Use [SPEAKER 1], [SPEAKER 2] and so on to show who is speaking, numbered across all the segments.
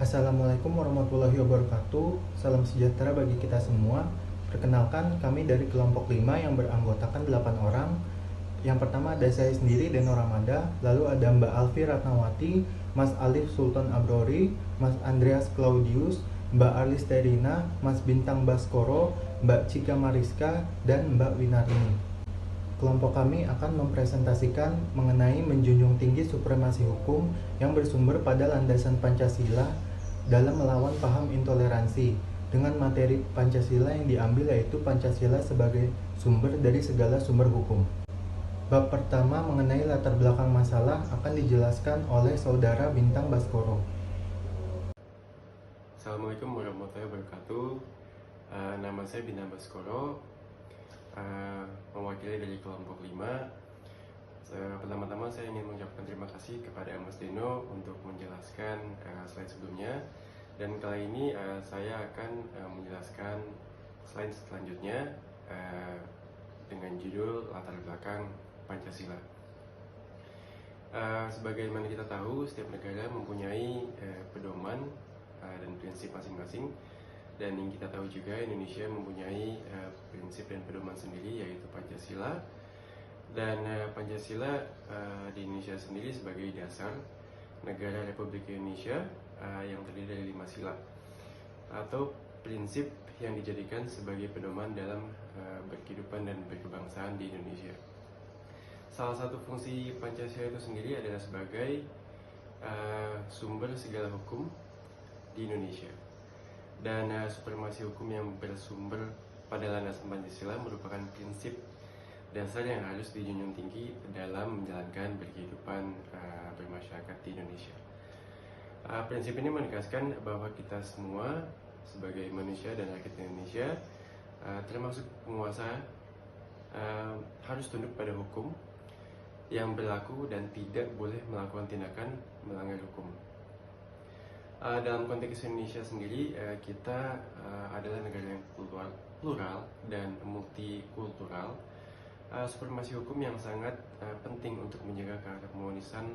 [SPEAKER 1] Assalamualaikum warahmatullahi wabarakatuh. Salam sejahtera bagi kita semua. Perkenalkan, kami dari kelompok 5 yang beranggotakan 8 orang. Yang pertama ada saya sendiri, Deno Ramada. Lalu ada Mbak Alfi Ratnawati, Mas Alif Sultan Abrori, Mas Andreas Claudius, Mbak Arlis Terina, Mas Bintang Baskoro, Mbak Cika Mariska, dan Mbak Winarini. Kelompok kami akan mempresentasikan mengenai menjunjung tinggi supremasi hukum yang bersumber pada landasan Pancasila dalam melawan paham intoleransi, dengan materi Pancasila yang diambil yaitu Pancasila sebagai sumber dari segala sumber hukum. Bab pertama mengenai latar belakang masalah akan dijelaskan oleh Saudara Bintang Baskoro.
[SPEAKER 2] Assalamualaikum warahmatullahi wabarakatuh. Nama saya Bintang Baskoro, mewakili dari kelompok 5. Pertama-tama saya ingin mengucapkan terima kasih kepada Mas Deno untuk menjelaskan slide sebelumnya. Dan kali ini saya akan menjelaskan slide selanjutnya dengan judul latar belakang Pancasila. Sebagaimana kita tahu, setiap negara mempunyai pedoman dan prinsip masing-masing. Dan yang kita tahu juga, Indonesia mempunyai prinsip dan pedoman sendiri, yaitu Pancasila. Dan Pancasila di Indonesia sendiri sebagai dasar negara Republik Indonesia yang terdiri dari 5 sila atau prinsip yang dijadikan sebagai pedoman dalam berkehidupan dan berkebangsaan di Indonesia. Salah satu fungsi Pancasila itu sendiri adalah sebagai sumber segala hukum di Indonesia. Dan supremasi hukum yang bersumber pada landasan Pancasila merupakan prinsip dasar yang harus dijunjung tinggi dalam menjalankan berkehidupan bermasyarakat di Indonesia. Prinsip ini menegaskan bahwa kita semua sebagai manusia dan rakyat Indonesia, termasuk penguasa, harus tunduk pada hukum yang berlaku dan tidak boleh melakukan tindakan melanggar hukum. Dalam konteks Indonesia sendiri, kita adalah negara yang plural dan multikultural. Supremasi hukum yang sangat penting untuk menjaga keharmonisan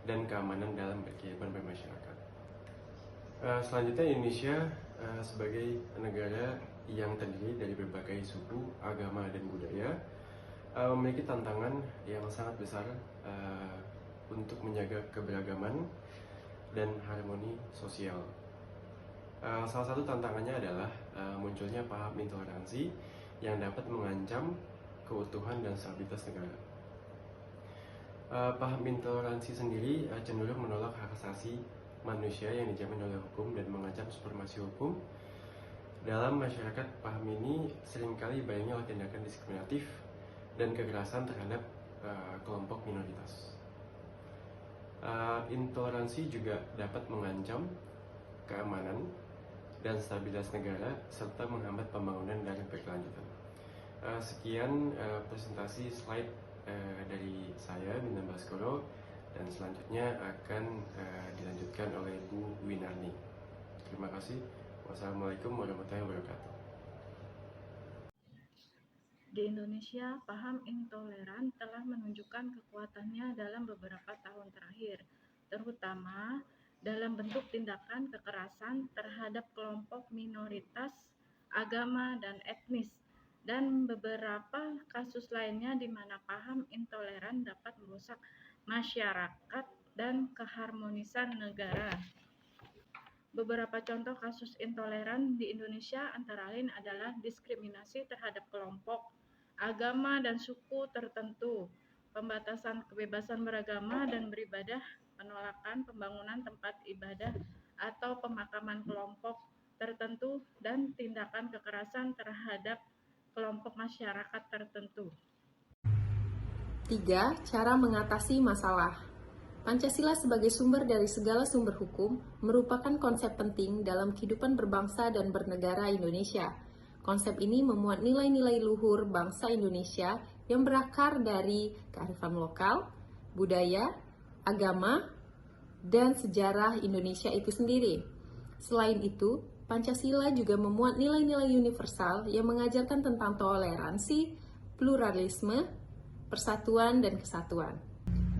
[SPEAKER 2] dan keamanan dalam berkehidupan bermasyarakat. Selanjutnya, Indonesia sebagai negara yang terdiri dari berbagai suku, agama, dan budaya memiliki tantangan yang sangat besar untuk menjaga keberagaman dan harmoni sosial. Salah satu tantangannya adalah munculnya paham intoleransi yang dapat mengancam keutuhan dan stabilitas negara. Paham intoleransi sendiri cenderung menolak hak asasi manusia yang dijamin oleh hukum dan mengancam supremasi hukum. Dalam masyarakat, paham ini seringkali dibarengi oleh tindakan diskriminatif dan kekerasan terhadap kelompok minoritas. Intoleransi juga dapat mengancam keamanan dan stabilitas negara serta menghambat pembangunan dan berkelanjutan. Sekian presentasi slide dari saya, Bintang Baskoro, dan selanjutnya akan dilanjutkan oleh Bu Winarni. Terima kasih. Wassalamualaikum warahmatullahi wabarakatuh.
[SPEAKER 3] Di Indonesia, paham intoleran telah menunjukkan kekuatannya dalam beberapa tahun terakhir, terutama dalam bentuk tindakan kekerasan terhadap kelompok minoritas, agama, dan etnis, dan beberapa kasus lainnya di mana paham intoleran dapat merusak masyarakat dan keharmonisan negara. Beberapa contoh kasus intoleran di Indonesia antara lain adalah diskriminasi terhadap kelompok, agama, dan suku tertentu, pembatasan kebebasan beragama dan beribadah, penolakan pembangunan tempat ibadah atau pemakaman kelompok tertentu, dan tindakan kekerasan terhadap kelompok masyarakat tertentu.
[SPEAKER 4] 3. Cara mengatasi masalah. Pancasila sebagai sumber dari segala sumber hukum merupakan konsep penting dalam kehidupan berbangsa dan bernegara Indonesia. Konsep ini memuat nilai-nilai luhur bangsa Indonesia yang berakar dari kearifan lokal, budaya, agama, dan sejarah Indonesia itu sendiri. Selain itu, Pancasila juga memuat nilai-nilai universal yang mengajarkan tentang toleransi, pluralisme, persatuan, dan kesatuan.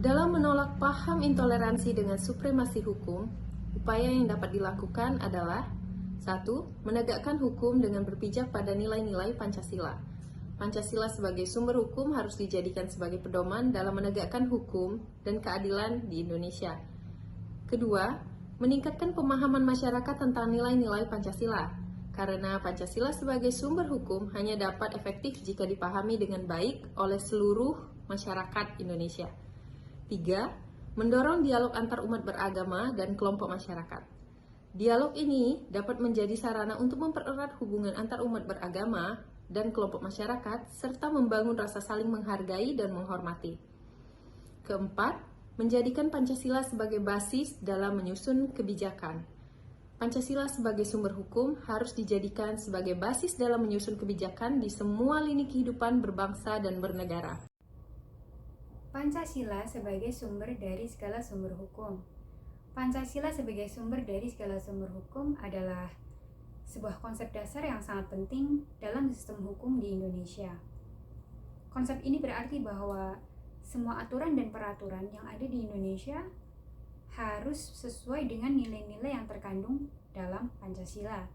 [SPEAKER 4] Dalam menolak paham intoleransi dengan supremasi hukum, upaya yang dapat dilakukan adalah 1. Menegakkan hukum dengan berpijak pada nilai-nilai Pancasila. Pancasila sebagai sumber hukum harus dijadikan sebagai pedoman dalam menegakkan hukum dan keadilan di Indonesia. Kedua, meningkatkan pemahaman masyarakat tentang nilai-nilai Pancasila, karena Pancasila sebagai sumber hukum hanya dapat efektif jika dipahami dengan baik oleh seluruh masyarakat Indonesia. 3. Mendorong dialog antar umat beragama dan kelompok masyarakat. Dialog ini dapat menjadi sarana untuk mempererat hubungan antar umat beragama dan kelompok masyarakat, serta membangun rasa saling menghargai dan menghormati. Keempat, menjadikan Pancasila sebagai basis dalam menyusun kebijakan. Pancasila sebagai sumber hukum harus dijadikan sebagai basis dalam menyusun kebijakan di semua lini kehidupan berbangsa dan bernegara.
[SPEAKER 5] Pancasila sebagai sumber dari segala sumber hukum. Pancasila sebagai sumber dari segala sumber hukum adalah sebuah konsep dasar yang sangat penting dalam sistem hukum di Indonesia. Konsep ini berarti bahwa semua aturan dan peraturan yang ada di Indonesia harus sesuai dengan nilai-nilai yang terkandung dalam Pancasila.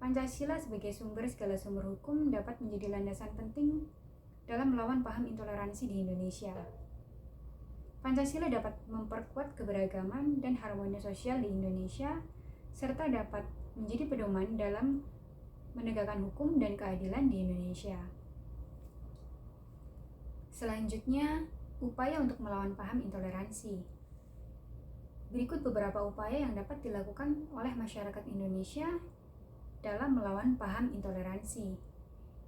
[SPEAKER 5] Pancasila sebagai sumber segala sumber hukum dapat menjadi landasan penting dalam melawan paham intoleransi di Indonesia. Pancasila dapat memperkuat keberagaman dan harmoni sosial di Indonesia, serta dapat menjadi pedoman dalam menegakkan hukum dan keadilan di Indonesia. Selanjutnya, upaya untuk melawan paham intoleransi. Berikut beberapa upaya yang dapat dilakukan oleh masyarakat Indonesia dalam melawan paham intoleransi.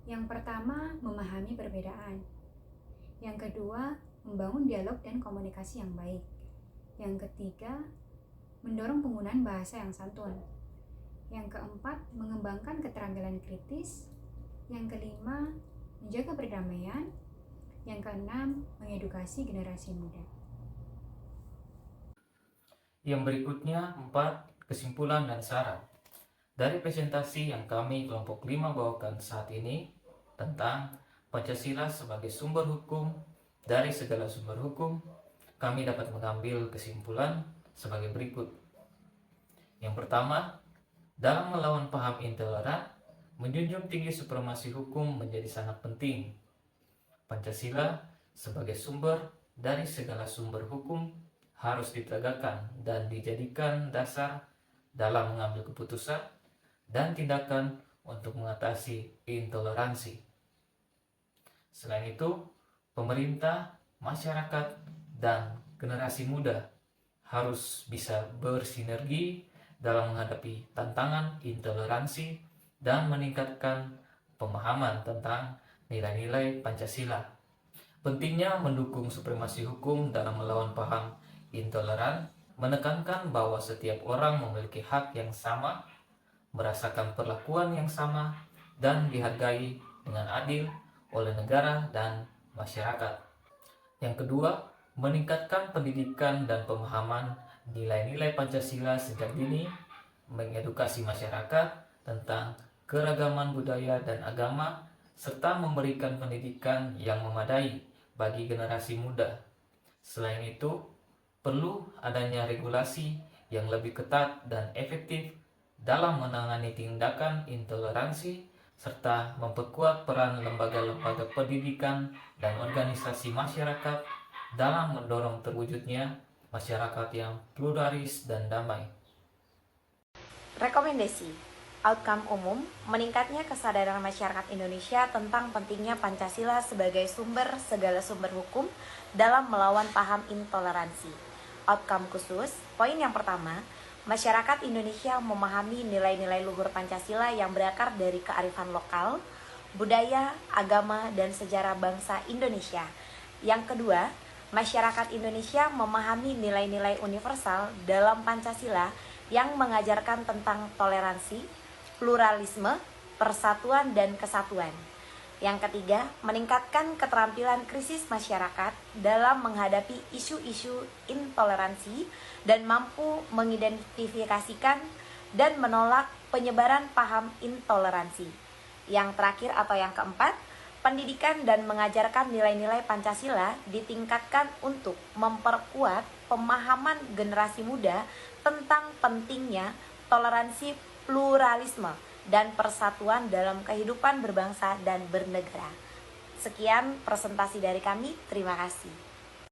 [SPEAKER 5] Yang pertama, memahami perbedaan. Yang kedua, membangun dialog dan komunikasi yang baik. Yang ketiga, mendorong penggunaan bahasa yang santun. Yang keempat, mengembangkan keterampilan kritis. Yang kelima, menjaga perdamaian. Yang keenam, mengedukasi generasi muda.
[SPEAKER 6] Yang berikutnya 4. Kesimpulan dan saran. Dari presentasi yang kami kelompok 5 bawakan saat ini tentang Pancasila sebagai sumber hukum dari segala sumber hukum, kami dapat mengambil kesimpulan sebagai berikut. Yang pertama, dalam melawan paham intoleran, menjunjung tinggi supremasi hukum menjadi sangat penting. Pancasila sebagai sumber dari segala sumber hukum harus ditegakkan dan dijadikan dasar dalam mengambil keputusan dan tindakan untuk mengatasi intoleransi. Selain itu, pemerintah, masyarakat, dan generasi muda harus bisa bersinergi dalam menghadapi tantangan intoleransi dan meningkatkan pemahaman tentang nilai-nilai Pancasila. Pentingnya mendukung supremasi hukum dalam melawan paham intoleran, menekankan bahwa setiap orang memiliki hak yang sama, merasakan perlakuan yang sama, dan dihargai dengan adil oleh negara dan masyarakat. Yang kedua, meningkatkan pendidikan dan pemahaman nilai-nilai Pancasila sejak dini, mengedukasi masyarakat tentang keragaman budaya dan agama, serta memberikan pendidikan yang memadai bagi generasi muda. Selain itu, perlu adanya regulasi yang lebih ketat dan efektif dalam menangani tindakan intoleransi, serta memperkuat peran lembaga-lembaga pendidikan dan organisasi masyarakat dalam mendorong terwujudnya masyarakat yang pluralis dan damai.
[SPEAKER 7] Rekomendasi outcome umum, meningkatnya kesadaran masyarakat Indonesia tentang pentingnya Pancasila sebagai sumber segala sumber hukum dalam melawan paham intoleransi. Outcome khusus, poin yang pertama, masyarakat Indonesia memahami nilai-nilai luhur Pancasila yang berakar dari kearifan lokal, budaya, agama, dan sejarah bangsa Indonesia. Yang kedua, masyarakat Indonesia memahami nilai-nilai universal dalam Pancasila yang mengajarkan tentang toleransi, pluralisme, persatuan, dan kesatuan. Yang ketiga, meningkatkan keterampilan krisis masyarakat dalam menghadapi isu-isu intoleransi dan mampu mengidentifikasikan dan menolak penyebaran paham intoleransi. Yang terakhir atau yang keempat, pendidikan dan mengajarkan nilai-nilai Pancasila ditingkatkan untuk memperkuat pemahaman generasi muda tentang pentingnya toleransi, pluralisme, dan persatuan dalam kehidupan berbangsa dan bernegara. Sekian presentasi dari kami, terima kasih.